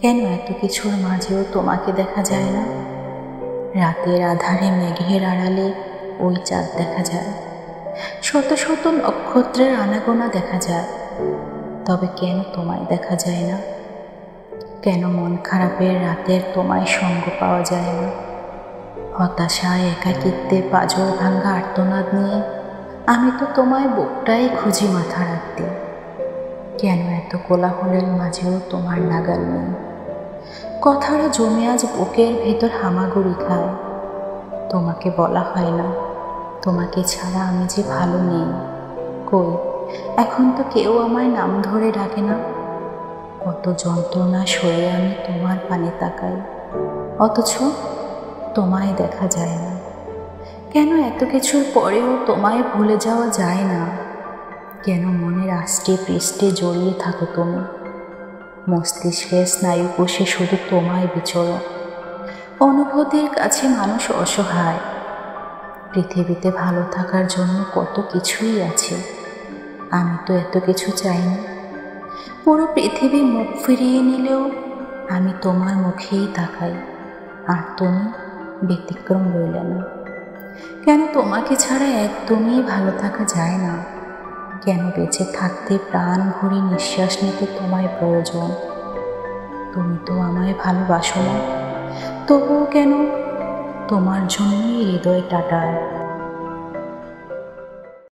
কেন এত কিছুর মাঝেও তোমাকে দেখা যায় না? রাতের আধারে মেঘের আড়ালে ওই চাঁদ দেখা যায়, শত শত নক্ষত্রের আনাগোনা দেখা যায়, তবে কেন তোমায় দেখা যায় না? কেন মন খারাপের রাতের তোমায় সঙ্গ পাওয়া যায় না? হতাশায় একাকিত্বে পাঁজর ভাঙ্গা আর্তনাদ নিয়ে আমি তো তোমায় বুকটাই খুঁজি মাথা রাখতে। কেন এত কোলাহলের মাঝেও তোমার নাগাল নেই? কথাটা জমে আজ বুকের ভেতর হামাগুড়ি খায়। তোমাকে বলা হয় না তোমাকে ছাড়া আমি যে ভালো নেই। কই, এখন তো কেউ আমায় নাম ধরে ডাকে না। কত যন্ত্রণা সয়ে আমি তোমার পানে তাকাই, অথচ তোমায় দেখা যায় না। কেন এত কিছুর পরেও তোমায় ভুলে যাওয়া যায় না? কেন মনের আষ্টে পৃষ্ঠে জড়িয়ে থাকো তুমি? মস্তিষ্কের স্নায়ু কোষে শুধু তোমায় বিচরণ। অনুভূতির কাছে মানুষ অসহায়। পৃথিবীতে ভালো থাকার জন্য কত কিছুই আছে, আমি তো এত কিছু চাইনি। পুরো পৃথিবী মুখ ফিরিয়ে নিলেও আমি তোমার মুখেই তাকাই, আর তুমি ব্যতিক্রম রইলে না। কেন তোমাকে ছাড়া একদমই ভালো থাকা যায় না? কেন বেঁচে থাকতে প্রাণ ভরে নিঃশ্বাস নিতে তোমায় প্রয়োজন? তুমি তো আমায় ভালোবাসো না, তবুও কেন তোমার জন্যই হৃদয় টাটায়।